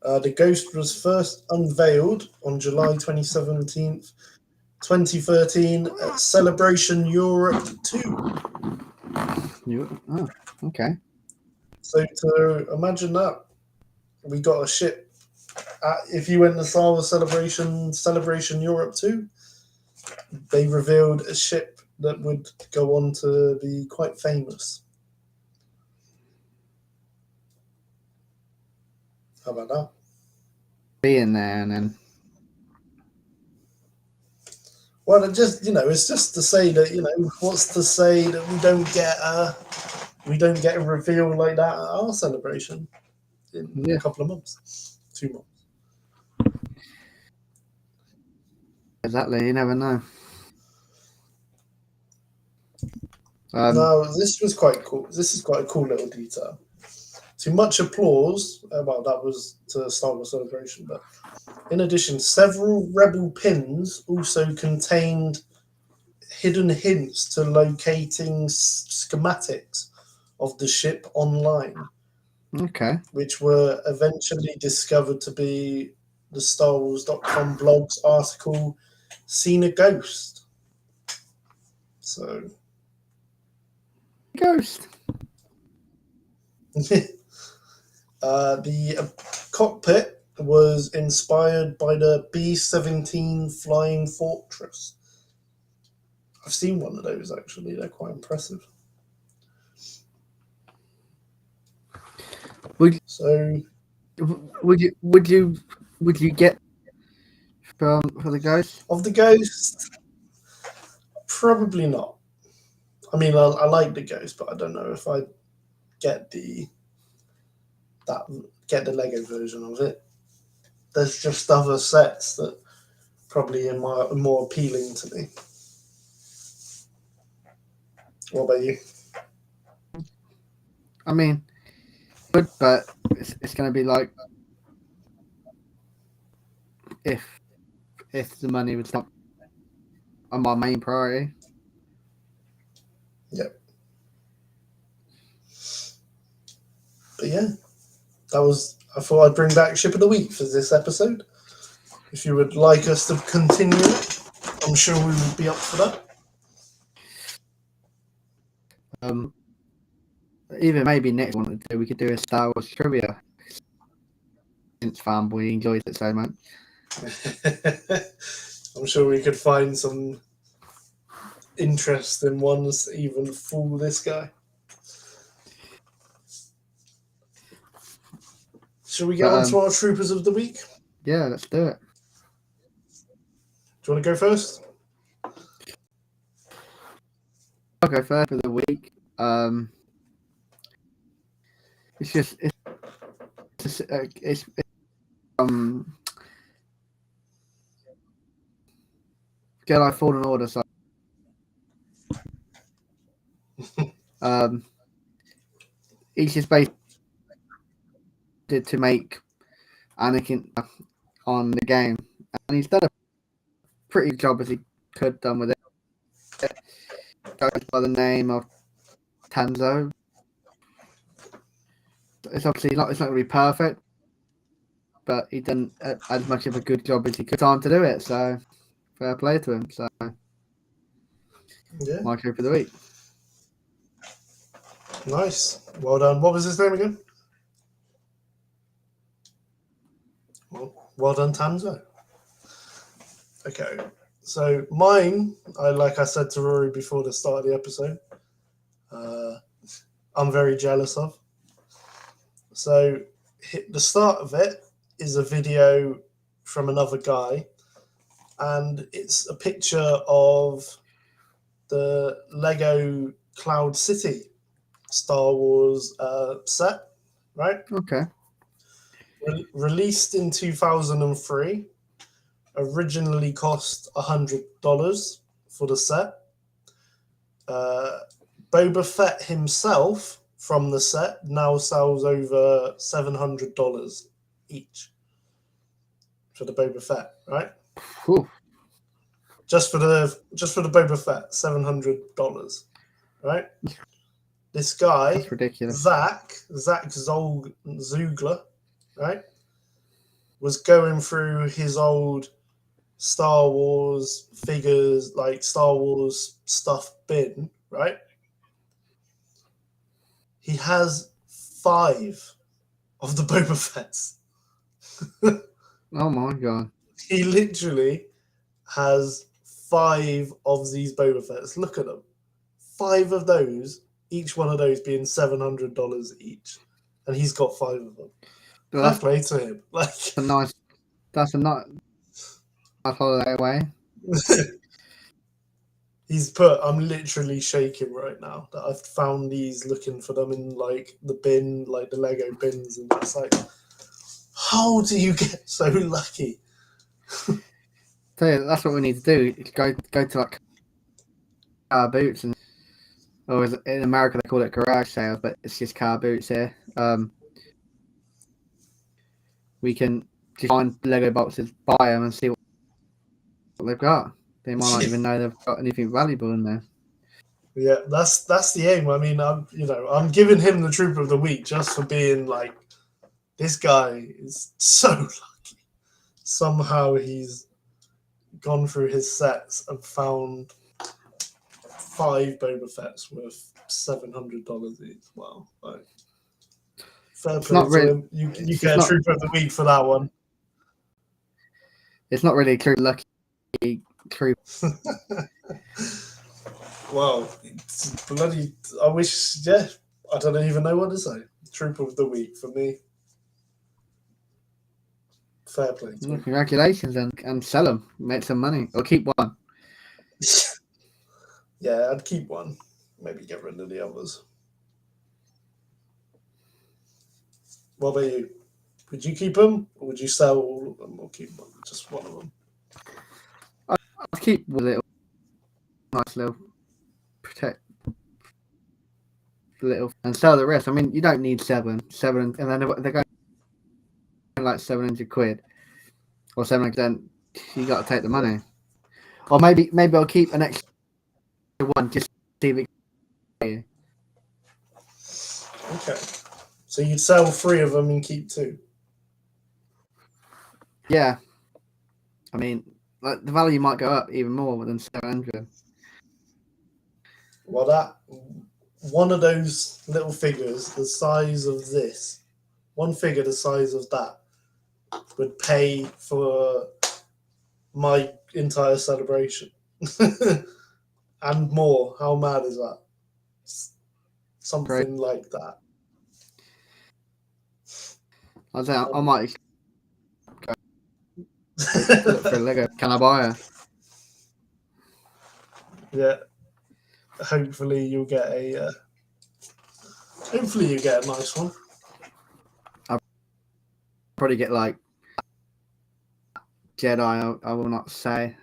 The Ghost was first unveiled on July 27th, 2013 at Celebration Europe 2. Oh, okay. So to imagine that, we got a ship. If you went to Star Wars Celebration Europe 2, they revealed a ship that would go on to be quite famous. How about that? Being there and then. Well, it's just to say that what's to say that we don't get a reveal like that at our celebration in a couple of months, 2 months. Exactly, you never know. No, this was quite cool. This is quite a cool little detail. To much applause, well, that was to Star Wars Celebration, but in addition, several Rebel pins also contained hidden hints to locating schematics of the ship online. Okay. Which were eventually discovered to be the StarWars.com blog's article, Seen a Ghost. So. Ghost. The cockpit was inspired by the B-17 Flying Fortress. I've seen one of those actually. They're quite impressive. Would So, you get for the Ghost? of the Ghost, probably not. I mean, I like the Ghost, but I don't know if I'd get the Lego version of it. There's just other sets that probably are more appealing to me. What about you? I mean, good, but it's going to be like if the money was not on my main priority. Yep. But yeah, I thought I'd bring back Ship of the Week for this episode. If you would like us to continue it, I'm sure we would be up for that. Even maybe next one we could do a Star Wars trivia. Since Fanboy enjoys it so much. I'm sure we could find some interesting ones that even fool this guy. Shall we get on to our Troopers of the Week? Yeah, let's do it. Do you want to go first? I'll go first for the week. It's Jedi Fallen Order. So, each is based to make Anakin on the game, and he's done a pretty good job as he could done with it. Goes by the name of Tanzo. It's obviously not. It's not going to be perfect, but he done as much of a good job as he could time to do it. So fair play to him. So yeah, my troop of the week. Nice, well done. What was his name again? Well done, Tanzo. Okay, so mine, like I said to Rory before the start of the episode, I'm very jealous of. So the start of it is a video from another guy, and it's a picture of the Lego Cloud City Star Wars set, right? Okay. Released in 2003, originally cost $100 for the set. Boba Fett himself from the set now sells over $700 each for the Boba Fett, right? Whew. Just for the Boba Fett, $700, right? This guy, that's ridiculous. Zach Zugler, right, was going through his old Star Wars figures, like Star Wars stuff bin, right? He has 5 of the Boba Fetts. Oh my god. He literally has 5 of these Boba Fetts. Look at them. 5 of those, each one of those being $700 each. And he's got 5 of them. Fair play to him. That's a nice holiday away. He's put, I'm literally shaking right now that I've found these, looking for them in like the bin, like the Lego bins, and it's like, how do you get so lucky? So yeah, that's what we need to do. Go to like car boots, and or in America they call it garage sales, but it's just car boots here. We can just find Lego boxes, buy them, and see what they've got. They might not even know they've got anything valuable in there. Yeah, that's the aim. I mean, I'm giving him the troop of the week just for being like, this guy is so lucky. Somehow he's gone through his sets and found 5 Boba Fett's worth $700 each. Wow. Like, Fair It's play not to really. him. You It's get a not. Trooper of the Week for that one. It's not really a true lucky troop. Well, it's bloody. I wish. Yeah, I don't even know what to say. Trooper of the Week for me. Fair play to him. Congratulations and sell them, make some money, or keep one. Yeah, I'd keep one. Maybe get rid of the others. What about you? Would you keep them, or would you sell all of them, or keep one, just one of them? I'll keep a little nice little protect little and sell the rest. I mean, you don't need seven, and then they're going like 700 quid or 700. You got to take the money, or maybe I'll keep an extra one just to see if it. Okay, so you'd sell 3 of them and keep 2. Yeah, I mean, like the value might go up even more than 700. Well, that one of those little figures, the size of this, one figure the size of that, would pay for my entire celebration and more. How mad is that? Something like that. I'd say I might go look for a Lego. Can I buy her? Yeah. Hopefully you get a nice one. I'll probably get like Jedi. I will not say.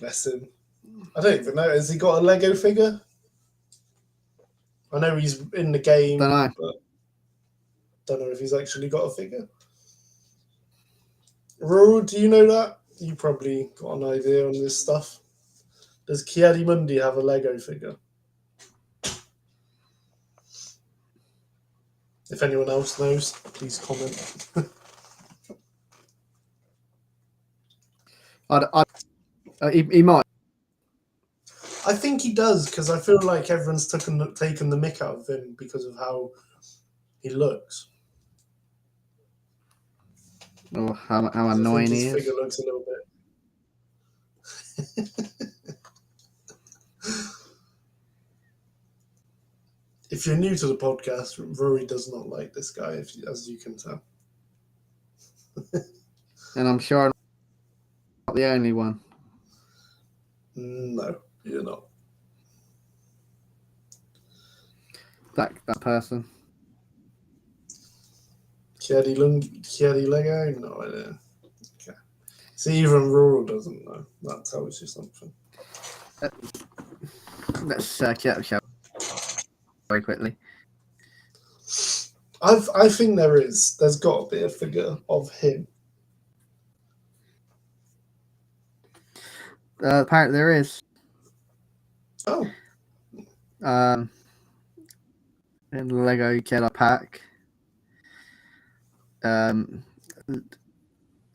Bless him. I don't even know. Has he got a Lego figure? I know he's in the game, Don't know. but don't know if he's actually got a figure. Ruru, do you know that? You probably got an idea on this stuff. Does Kiadi-Mundi have a Lego figure? If anyone else knows, please comment. He might. I think he does, because I feel like everyone's taken the mick out of him because of how he looks. Or how annoying he his is. figure looks a little bit. If you're new to the podcast, Rory does not like this guy, as you can tell. And I'm sure I'm not the only one. No, you're not. That person. Kiadi Lego? No idea. Okay. See, even Rural doesn't know. That tells you something. Let's search it up, shall we? Very quickly. I think there is. There's got to be a figure of him. Apparently there is. Oh. In the Lego Jedi pack.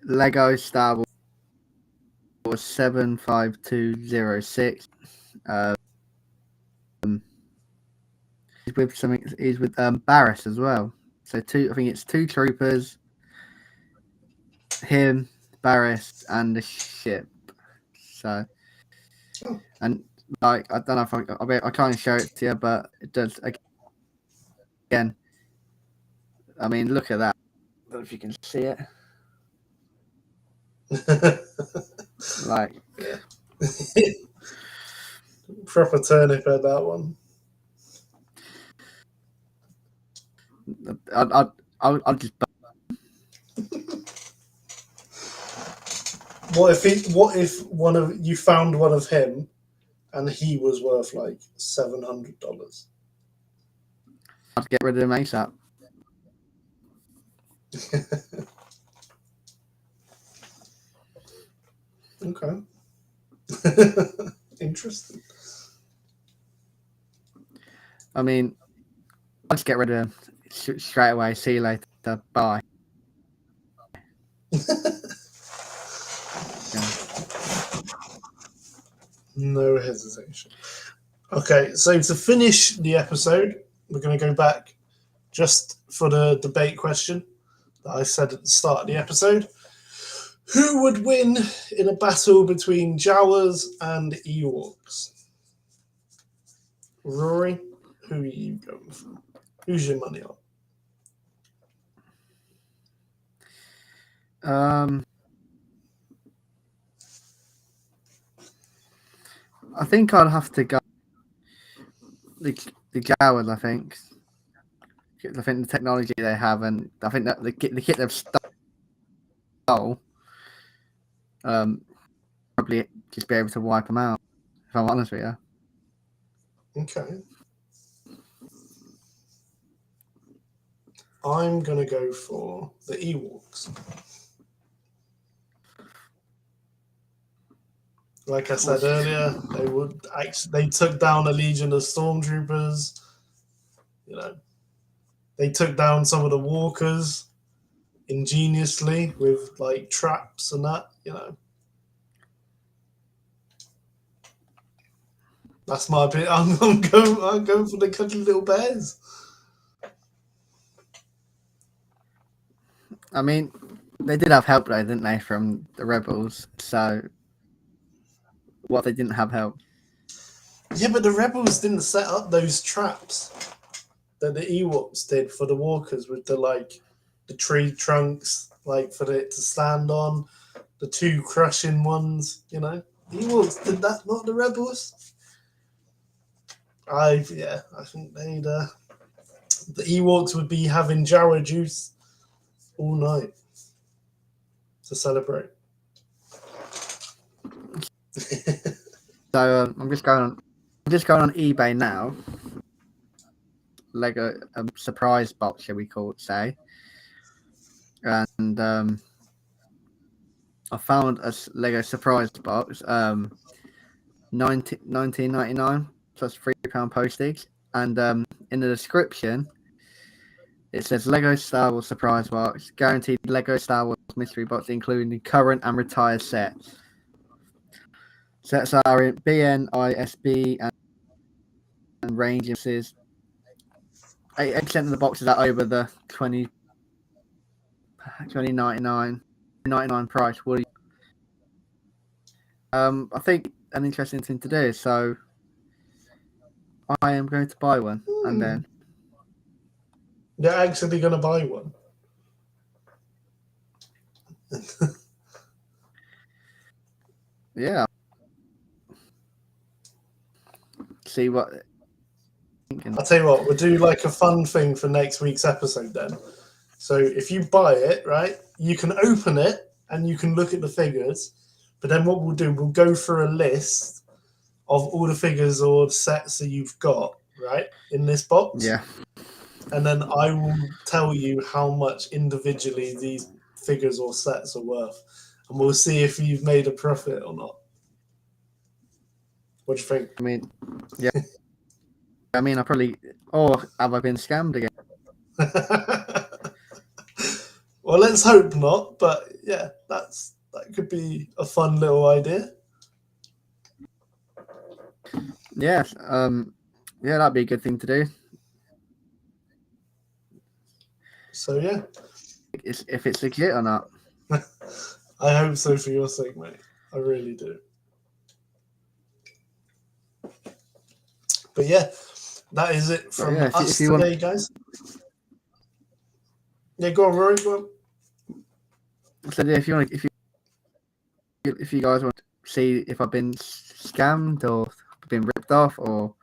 Lego Star Wars 75206. He's with something. He's with Barris as well. So I think it's 2 troopers, him, Barris, and the ship. So, and like I don't know if I can't show it to you, but it does again. I mean, look at that. I don't know if you can see it. Like, yeah. Proper turnip at that one. I'll just. What if one of you found one of him, and he was worth like $700? I'd get rid of him ASAP. Okay. Interesting. I mean, I'll just get rid of him straight away. See you later. Bye. No hesitation. Okay, so to finish the episode, we're going to go back just for the debate question that I said at the start of the episode. Who would win in a battle between Jawas and Ewoks? Rory, who are you going for? Who's your money on? I think I'd have to go the Jawas. I think the technology they have, and I think that the kit they've stole, probably just be able to wipe them out. If I'm honest with you. Okay. I'm going to go for the Ewoks. Like I said earlier, they took down a legion of stormtroopers. You know, they took down some of the walkers ingeniously with like traps and that. You know, that's my opinion. I'm going for the cuddly little bears. I mean, they did have help though, didn't they, from the rebels? So, what if they didn't have help? Yeah, but the rebels didn't set up those traps that the Ewoks did for the walkers with the tree trunks, like for it to stand on, the two crushing ones. You know, the Ewoks did that, not the rebels. I think the Ewoks would be having Jawa juice all night to celebrate. So I'm just going on eBay now. Lego surprise box, shall we call it? Say, and I found a Lego surprise box, 19.99 plus £3 postage, and in the description it says Lego Star Wars surprise box, guaranteed Lego Star Wars mystery box, including the current and retired sets. Sets are in BNISB and ranges. 8% of the boxes are over the 20.99 price. I think an interesting thing to do. So I am going to buy one, and then you're actually going to buy one. Yeah. See what. I'll tell you what, we'll do like a fun thing for next week's episode then. So if you buy it, right, you can open it and you can look at the figures. But then what we'll do, we'll go through a list of all the figures or the sets that you've got, right, in this box. Yeah. And then I will tell you how much individually these figures or sets are worth. And we'll see if you've made a profit or not. What do you think? I mean, yeah. I mean, have I been scammed again? Well, let's hope not. But yeah, that could be a fun little idea. Yeah. Yeah, that'd be a good thing to do. So yeah, if it's legit or not. I hope so for your sake, mate. I really do. But yeah, that is it from us today, guys. Yeah, go on, Rory. Go on. So yeah, if you guys want to see if I've been scammed or been ripped off or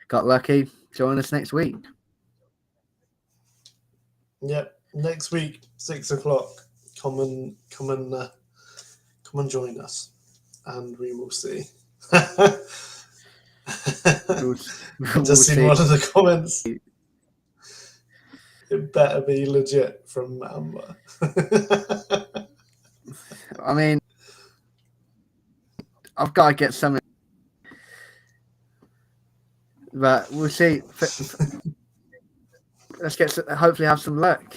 got lucky, join us next week. Yep, next week, 6 o'clock. Come and join us, and we will see. Just seen one of the comments. It better be legit from Amber. I mean, I've got to get something, but we'll see. Let's hopefully have some luck.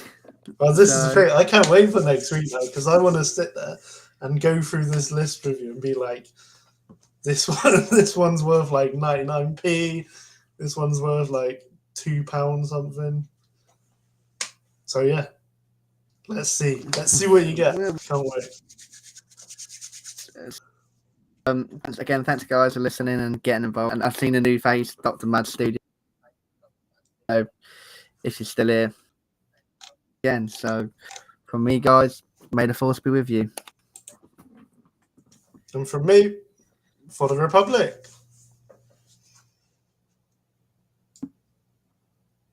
Well, this is the thing. I can't wait for next week though, because I want to sit there and go through this list with you and be like, This one's worth like 99p. This one's worth like £2 something. So yeah, let's see what you get. Can't wait. Again, thanks guys for listening and getting involved. And I've seen a new face, Dr. Mad Studio. So if you're still here again, so from me, guys, may the force be with you. And from me, for the Republic.